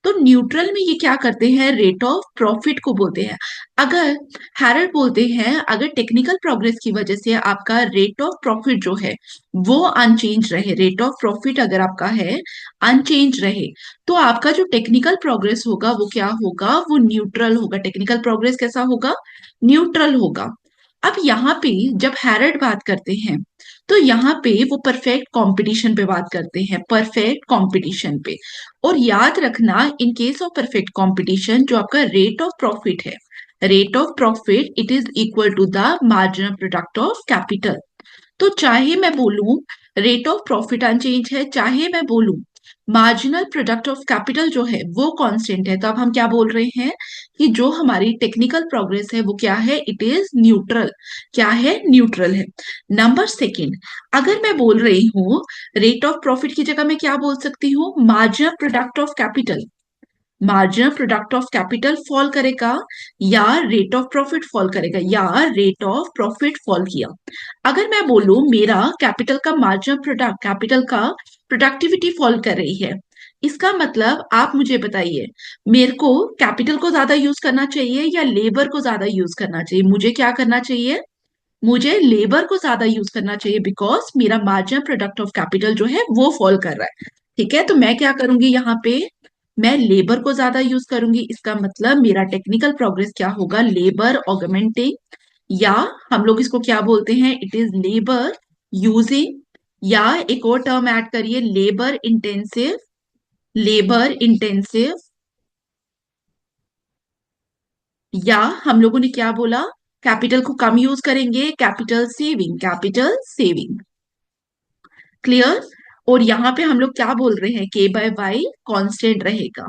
तो न्यूट्रल में ये क्या करते हैं? रेट ऑफ प्रॉफिट को बोलते हैं। अगर हैरल्ड बोलते हैं, अगर टेक्निकल प्रोग्रेस की वजह से आपका रेट ऑफ प्रॉफिट जो है वो अनचेंज रहे, रेट ऑफ प्रॉफिट अगर आपका है अनचेंज रहे, तो आपका जो टेक्निकल प्रोग्रेस होगा वो क्या होगा? वो न्यूट्रल होगा। टेक्निकल प्रोग्रेस कैसा होगा? न्यूट्रल होगा। अब यहाँ पे जब हैरल्ड बात करते हैं, तो यहाँ पे वो परफेक्ट कंपटीशन पे बात करते हैं, परफेक्ट कंपटीशन पे। और याद रखना, in case of perfect competition, जो आपका रेट ऑफ प्रॉफिट है, rate of profit it is equal to the marginal product of capital. तो चाहे मैं बोलूं रेट ऑफ प्रॉफिट अनचेंज है, चाहे मैं बोलूं मार्जिनल प्रोडक्ट ऑफ कैपिटल जो है वो कांस्टेंट है, तो अब हम क्या बोल रहे हैं कि जो हमारी टेक्निकल प्रोग्रेस है वो क्या है? It is neutral. क्या है? न्यूट्रल है। नंबर सेकेंड, अगर मैं बोल रही हूं रेट ऑफ प्रॉफिट की जगह मैं क्या बोल सकती हूँ? Marginal product of capital. Marginal product of capital fall करेगा, या रेट ऑफ प्रॉफिट फॉल करेगा, या रेट ऑफ प्रॉफिट फॉल किया। अगर मैं बोलूं मेरा कैपिटल का मार्जिनल प्रोडक्ट, कैपिटल का प्रोडक्टिविटी फॉल कर रही है, इसका मतलब आप मुझे बताइए, मेरे को कैपिटल को ज्यादा यूज करना चाहिए या लेबर को ज्यादा यूज करना चाहिए? मुझे क्या करना चाहिए? मुझे लेबर को ज्यादा यूज करना चाहिए, बिकॉज मेरा मार्जिनल प्रोडक्ट ऑफ कैपिटल जो है वो फॉल कर रहा है। ठीक है, तो मैं क्या करूंगी यहाँ पे? मैं लेबर को ज्यादा यूज करूंगी। इसका मतलब मेरा टेक्निकल प्रोग्रेस क्या होगा? लेबर ऑगमेंटिंग, या हम लोग इसको क्या बोलते हैं? इट इज लेबर यूजिंग, या एक और टर्म ऐड करिए, लेबर इंटेंसिव। लेबर इंटेंसिव, या हम लोगों ने क्या बोला? कैपिटल को कम यूज करेंगे, capital saving, capital saving. Clear? और यहाँ पे हम लोग क्या बोल रहे हैं? के बाय वाई कांस्टेंट रहेगा।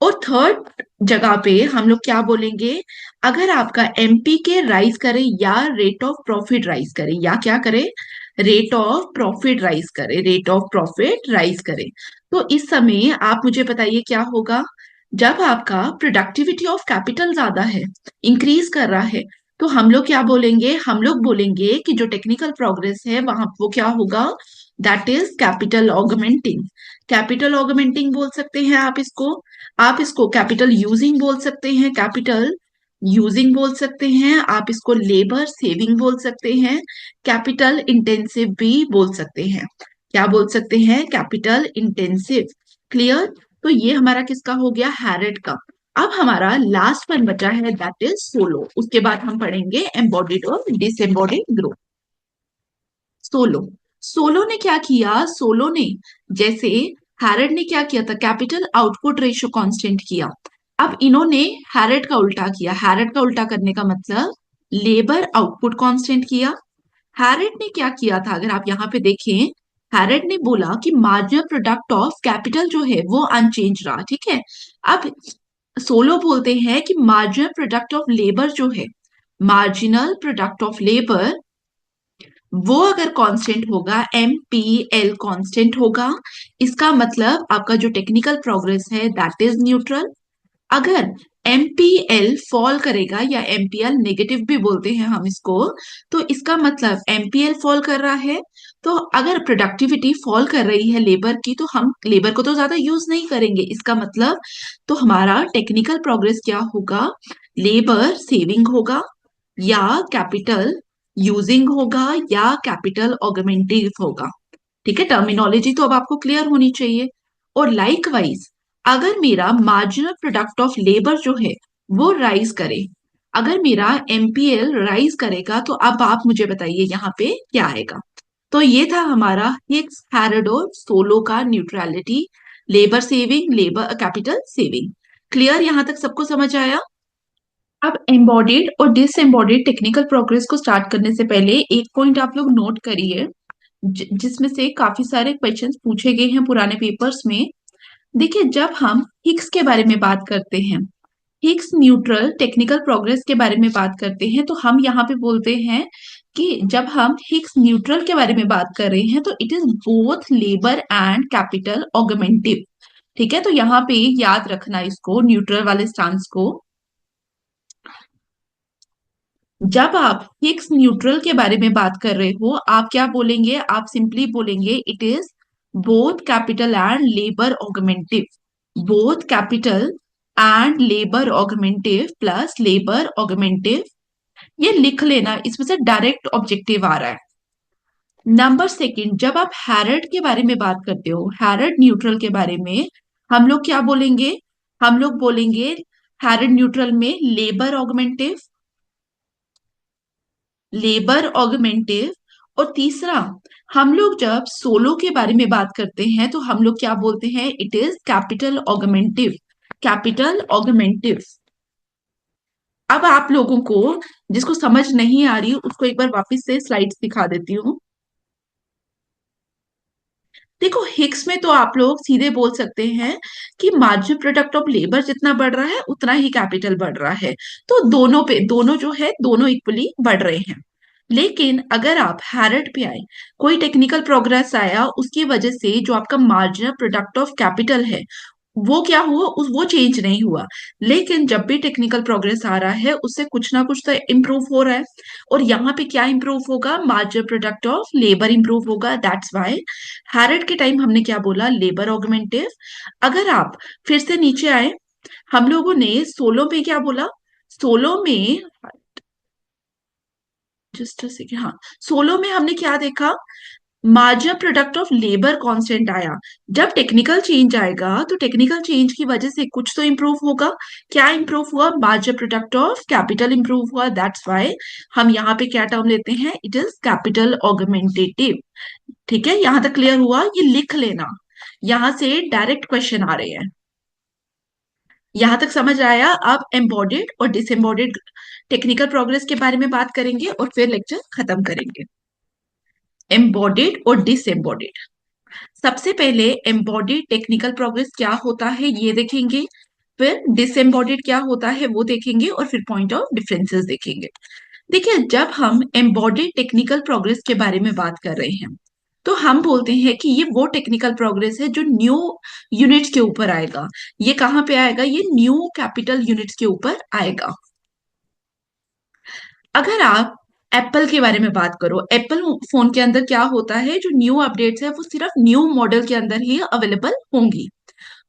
और थर्ड जगह पे हम लोग क्या बोलेंगे? अगर आपका एमपी के राइज करे या रेट ऑफ प्रॉफिट राइज करे, या क्या करे? रेट ऑफ प्रॉफिट राइज करे, रेट ऑफ प्रॉफिट राइज करे, तो इस समय आप मुझे बताइए क्या होगा? जब आपका प्रोडक्टिविटी ऑफ कैपिटल ज्यादा है, इंक्रीज कर रहा है, तो हम लोग क्या बोलेंगे, हम लोग बोलेंगे कि जो टेक्निकल प्रोग्रेस है वहां वो क्या होगा, that is capital augmenting. Capital augmenting बोल सकते हैं आप इसको कैपिटल यूजिंग बोल सकते हैं, कैपिटल यूजिंग बोल सकते हैं, आप इसको लेबर सेविंग बोल सकते हैं, कैपिटल इंटेंसिव भी बोल सकते हैं। क्या बोल सकते हैं, कैपिटल इंटेंसिव। क्लियर। तो ये हमारा किसका हो गया, हैरेड का। अब हमारा लास्ट वन बचा है, दैट इज सोलो। उसके बाद हम पढ़ेंगे एम्बॉडीड और डिसएम्बॉडीड ग्रुप। सोलो, सोलो ने क्या किया, सोलो ने जैसे हैरेड ने क्या किया था, कैपिटल आउटपुट रेशियो कांस्टेंट किया। अब इन्होंने हैरेड का उल्टा किया। हैरेड का उल्टा करने का मतलब लेबर आउटपुट कांस्टेंट किया। हैरेड ने क्या किया था, अगर आप यहाँ पे देखें, हैरेड ने बोला कि मार्जिनल प्रोडक्ट ऑफ कैपिटल जो है वो अनचेंज रहा, ठीक है। अब सोलो बोलते हैं कि मार्जिनल प्रोडक्ट ऑफ लेबर जो है, मार्जिनल प्रोडक्ट ऑफ लेबर वो अगर कांस्टेंट होगा, एमपीएल कांस्टेंट होगा, इसका मतलब आपका जो टेक्निकल प्रोग्रेस है दैट इज न्यूट्रल। अगर एमपीएल फॉल करेगा, या एमपीएल नेगेटिव भी बोलते हैं हम इसको, तो इसका मतलब एमपीएल फॉल कर रहा है। तो अगर प्रोडक्टिविटी फॉल कर रही है लेबर की, तो हम लेबर को तो ज्यादा यूज नहीं करेंगे, इसका मतलब तो हमारा टेक्निकल प्रोग्रेस क्या होगा, लेबर सेविंग होगा, या कैपिटल यूजिंग होगा, या कैपिटल ऑगमेंटिव होगा। ठीक है, टर्मिनोलॉजी तो अब आपको क्लियर होनी चाहिए। और लाइकवाइज अगर मेरा मार्जिनल प्रोडक्ट ऑफ लेबर जो है वो राइज करे, अगर मेरा एमपीएल राइज करेगा, तो अब आप मुझे बताइए यहाँ पे क्या आएगा। तो ये था हमारा हिग्स हैरड और सोलो का neutrality, labour saving, labour capital saving. Clear, यहां तक सबको समझ आया। अब एम्बॉडीड और डिसएम्बॉडीड टेक्निकल प्रोग्रेस को स्टार्ट करने से पहले एक पॉइंट आप लोग नोट करिए, जिसमें से काफी सारे क्वेश्चंस पूछे गए हैं पुराने पेपर्स में। देखिए, जब हम हिग्स के बारे में बात करते हैं, हिग्स न्यूट्रल टेक्निकल प्रोग्रेस के बारे में बात करते हैं, तो हम यहाँ पे बोलते हैं कि जब हम हिग्स न्यूट्रल के बारे में बात कर रहे हैं, तो it is both labour and capital augmentive. ठीक है, तो यहाँ पे याद रखना इसको, न्यूट्रल वाले स्टांस को। जब आप हिग्स न्यूट्रल के बारे में बात कर रहे हो, आप क्या बोलेंगे, आप सिंपली बोलेंगे it is both capital and labour augmentive. Both capital and labour augmentive plus labour augmentive, ये लिख लेना, इसमें से डायरेक्ट ऑब्जेक्टिव आ रहा है। नंबर सेकंड, जब आप हैरड के बारे में बात करते हो, हैरड न्यूट्रल के बारे में, हम लोग क्या बोलेंगे, हम लोग बोलेंगे हैरड न्यूट्रल में लेबर ऑगमेंटिव, लेबर ऑगमेंटिव। और तीसरा, हम लोग जब सोलो के बारे में बात करते हैं, तो हम लोग क्या बोलते हैं, इट इज कैपिटल ऑगमेंटिव, कैपिटल ऑगमेंटिव। अब आप लोगों को जिसको समझ नहीं आ रही, उसको एक बार वापस से स्लाइड्स दिखा देती हूँ। देखो, हिक्स में तो आप लोग सीधे बोल सकते हैं कि मार्जिनल प्रोडक्ट ऑफ लेबर जितना बढ़ रहा है उतना ही कैपिटल बढ़ रहा है, तो दोनों पे, दोनों जो है दोनों इक्वली बढ़ रहे हैं। लेकिन अगर आप हैरड पे आए, कोई टेक्निकल प्रोग्रेस आया, उसकी वजह से जो आपका मार्जिनल प्रोडक्ट ऑफ कैपिटल है वो क्या हुआ, वो चेंज नहीं हुआ। लेकिन जब भी टेक्निकल प्रोग्रेस आ रहा है, उससे कुछ ना कुछ तो इम्प्रूव हो रहा है। और यहाँ पे क्या इम्प्रूव होगा, marginal product of labour improve होगा। दैट्स वाई हैरड के टाइम हमने क्या बोला, लेबर ऑगमेंटिव। अगर आप फिर से नीचे आए, हम लोगों ने सोलो में क्या बोला, सोलो में, जस्ट सेकेंड, हाँ, सोलो में हमने क्या देखा, marginal product of labour constant आया। जब टेक्निकल चेंज आएगा, तो टेक्निकल चेंज की वजह से कुछ तो इंप्रूव होगा। क्या इंप्रूव हुआ, marginal product of capital improve हुआ। दैट्स वाई हम यहाँ पे क्या टर्म लेते हैं, इट इज कैपिटल ऑगमेंटेटिव। ठीक है, यहां तक क्लियर हुआ, ये लिख लेना, यहां से डायरेक्ट क्वेश्चन आ रहे हैं। यहां तक समझ आया। अब एम्बॉडेड और डिसएम्बॉडेड टेक्निकल प्रोग्रेस के बारे में बात करेंगे और फिर लेक्चर खत्म करेंगे। एम्बॉडेड और डिसएम्बॉडेड, सबसे पहले एम्बॉडीड टेक्निकल प्रोग्रेस क्या होता है ये देखेंगे, फिर डिसएम्बॉडीड क्या होता है वो देखेंगे, और फिर पॉइंट ऑफ डिफरेंसेस देखेंगे। देखिए, जब हम एम्बॉडीड टेक्निकल प्रोग्रेस के बारे में बात कर रहे हैं, तो हम बोलते हैं कि ये वो टेक्निकल प्रोग्रेस है जो न्यू यूनिट्स के ऊपर आएगा। ये कहाँ पे आएगा, ये न्यू कैपिटल यूनिट्स के ऊपर आएगा। अगर आप एप्पल के बारे में बात करो, एप्पल फोन के अंदर क्या होता है, जो न्यू अपडेट्स है वो सिर्फ न्यू मॉडल के अंदर ही अवेलेबल होंगी।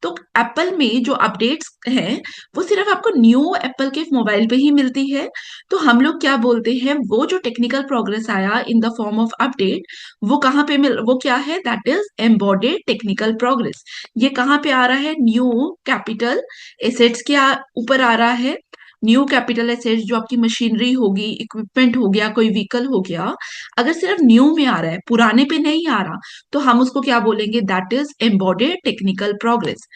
तो एप्पल में जो अपडेट्स हैं वो सिर्फ आपको न्यू एप्पल के मोबाइल पे ही मिलती है। तो हम लोग क्या बोलते हैं, वो जो टेक्निकल प्रोग्रेस आया in the form of update, वो कहाँ पे मिल, वो क्या है, that is embodied technical progress. ये कहाँ पे आ रहा है, न्यू कैपिटल एसेट्स के ऊपर आ रहा है। न्यू कैपिटल एसेट्स जो आपकी मशीनरी होगी, इक्विपमेंट हो गया, कोई व्हीकल हो गया, अगर सिर्फ न्यू में आ रहा है, पुराने पे नहीं आ रहा, तो हम उसको क्या बोलेंगे, that is embodied technical progress.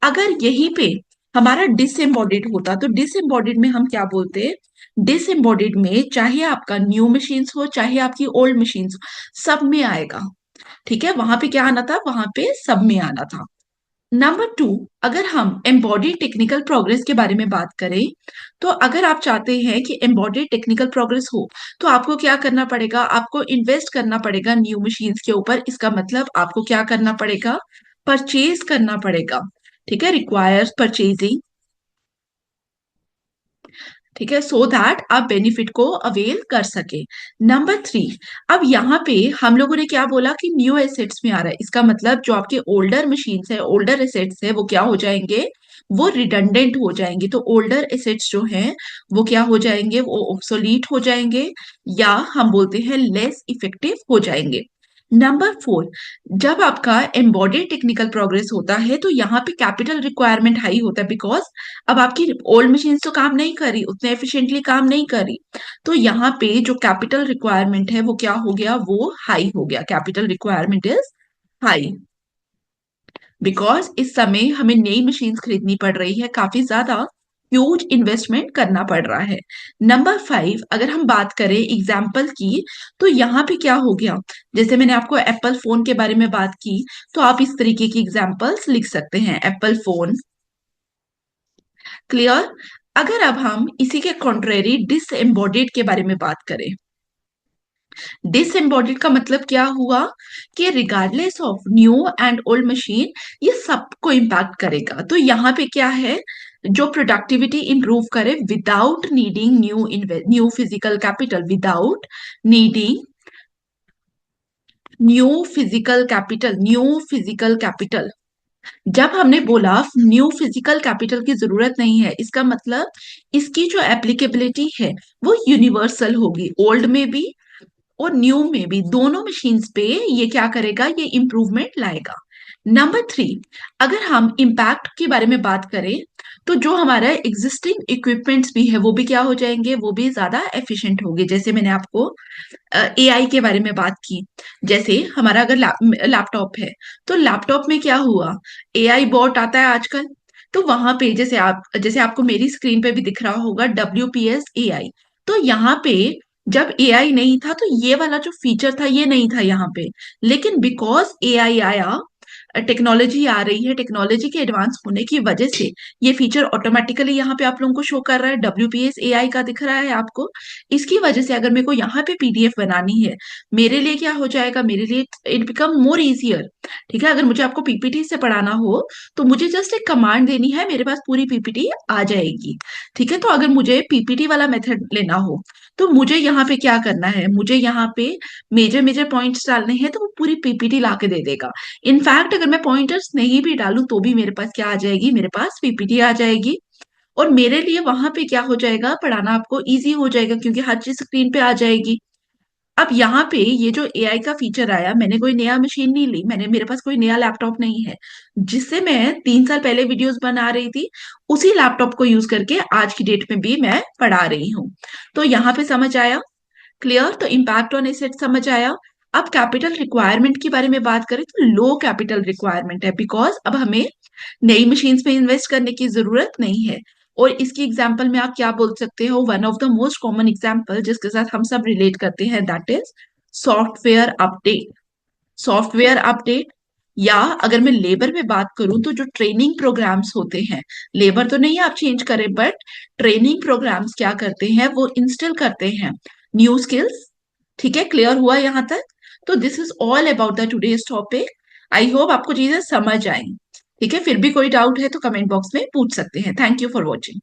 अगर यहीं पे हमारा डिसएम्बॉडेड होता, तो डिसएम्बॉडेड में हम क्या बोलते हैं, डिसएम्बॉडेड में चाहे आपका न्यू मशीन्स हो चाहे आपकी ओल्ड मशीन्स हो, सब में आएगा। ठीक है, वहां पे क्या आना था, वहां पे सब में आना था। नंबर टू, अगर हम एम्बॉडीड टेक्निकल प्रोग्रेस के बारे में बात करें, तो अगर आप चाहते हैं कि एम्बॉडीड टेक्निकल प्रोग्रेस हो, तो आपको क्या करना पड़ेगा, आपको इन्वेस्ट करना पड़ेगा न्यू मशीन्स के ऊपर। इसका मतलब आपको क्या करना पड़ेगा, परचेज करना पड़ेगा। ठीक है, रिक्वायर्स परचेजिंग। ठीक है, सो दैट आप बेनिफिट को अवेल कर सके। नंबर थ्री, अब यहाँ पे हम लोगों ने क्या बोला कि न्यू एसेट्स में आ रहा है, इसका मतलब जो आपके ओल्डर मशीन्स है, ओल्डर एसेट्स है, वो क्या हो जाएंगे, वो रिडंडेंट हो जाएंगे। तो ओल्डर एसेट्स जो हैं वो क्या हो जाएंगे, वो ऑब्सोलीट हो जाएंगे, या हम बोलते हैं लेस इफेक्टिव हो जाएंगे। नंबर फोर, जब आपका एम्बॉडेड टेक्निकल प्रोग्रेस होता है तो यहाँ पे कैपिटल रिक्वायरमेंट हाई होता है, बिकॉज अब आपकी ओल्ड मशीन तो काम नहीं कर रही, उतने एफिशिएंटली काम नहीं कर रही। तो यहाँ पे जो कैपिटल रिक्वायरमेंट है वो क्या हो गया, वो हाई हो गया, capital requirement is high, because इस समय हमें नई मशीन खरीदनी पड़ रही है, काफी ज्यादा ह्यूज इन्वेस्टमेंट करना पड़ रहा है। नंबर फाइव, अगर हम बात करें एग्जाम्पल की, तो यहाँ पे क्या हो गया, जैसे मैंने आपको एप्पल फोन के बारे में बात की, तो आप इस तरीके की एग्जाम्पल्स लिख सकते हैं, एप्पल फोन। क्लियर। अगर अब हम इसी के कॉन्ट्रेरी डिसएम्बॉडेड के बारे में बात करें, डिसएम्बॉडेड का मतलब क्या हुआ, कि regardless of new and old machine, ये सबको इम्पैक्ट करेगा। तो यहाँ पे क्या है, जो प्रोडक्टिविटी इंप्रूव करे without needing new physical capital, without needing new physical capital. जब हमने बोला न्यू फिजिकल कैपिटल की जरूरत नहीं है, इसका मतलब इसकी जो एप्लीकेबिलिटी है वो यूनिवर्सल होगी, ओल्ड में भी और न्यू में भी, दोनों मशीन्स पे ये क्या करेगा, ये इंप्रूवमेंट लाएगा। नंबर थ्री, अगर हम इम्पैक्ट के बारे में बात करें, तो जो हमारा एग्जिस्टिंग इक्विपमेंट्स भी है वो भी क्या हो जाएंगे, वो भी ज्यादा एफिशिएंट होंगे। जैसे मैंने आपको एआई के बारे में बात की, जैसे हमारा अगर लैपटॉप है, तो लैपटॉप में क्या हुआ, एआई बॉट आता है आजकल। तो वहां पे जैसे आपको मेरी स्क्रीन पे भी दिख रहा होगा WPS एआई। तो यहाँ पे जब एआई नहीं था तो ये वाला जो फीचर था ये नहीं था यहाँ पे, लेकिन बिकॉज एआई आया, टेक्नोलॉजी आ रही है, टेक्नोलॉजी के एडवांस होने की वजह से ये फीचर ऑटोमेटिकली यहाँ पे आप लोगों को शो कर रहा है, WPS एआई का दिख रहा है आपको। इसकी वजह से अगर मेरे को यहाँ पे PDF बनानी है, मेरे लिए क्या हो जाएगा, मेरे लिए इट बिकम मोर इजियर। ठीक है, अगर मुझे आपको PPT से पढ़ाना हो, तो मुझे जस्ट एक कमांड देनी है, मेरे पास पूरी PPT आ जाएगी। ठीक है, तो अगर मुझे PPT वाला मेथड लेना हो, तो मुझे यहाँ पे क्या करना है, मुझे यहाँ पे मेजर मेजर पॉइंट्स डालने हैं, तो वो पूरी PPT ला के दे देगा। इनफैक्ट अगर मैं पॉइंटर्स नहीं भी डालूं तो भी मेरे पास क्या आ जाएगी, मेरे पास PPT आ जाएगी। और मेरे लिए वहां पे क्या हो जाएगा, पढ़ाना आपको इजी हो जाएगा, क्योंकि हर चीज स्क्रीन पे आ जाएगी। अब यहाँ पे ये जो एआई का फीचर आया, मैंने कोई नया मशीन नहीं ली, मेरे पास कोई नया लैपटॉप नहीं है, जिससे मैं 3 साल पहले वीडियोस बना रही थी, उसी लैपटॉप को यूज करके आज की डेट में भी मैं पढ़ा रही हूँ। तो यहाँ पे समझ आया, क्लियर। तो इम्पैक्ट ऑन एसेट समझ आया। अब कैपिटल रिक्वायरमेंट के बारे में बात करें, तो लो कैपिटल रिक्वायरमेंट है, बिकॉज अब हमें नई मशीन्स में इन्वेस्ट करने की जरूरत नहीं है। और इसकी एग्जाम्पल में आप क्या बोल सकते हो, one of the most common example जिसके साथ हम सब रिलेट करते हैं, that is software update. Software update, या अगर मैं लेबर में बात करूं, तो जो ट्रेनिंग प्रोग्राम्स होते हैं, लेबर तो नहीं आप चेंज करें, बट ट्रेनिंग प्रोग्राम्स क्या करते हैं, वो इंस्टॉल करते हैं न्यू स्किल्स। ठीक है, क्लियर हुआ यहां तक। तो this is all about the today's topic. I hope आपको चीजें समझ आई। ठीक है, फिर भी कोई डाउट है तो कमेंट बॉक्स में पूछ सकते हैं। Thank you for watching.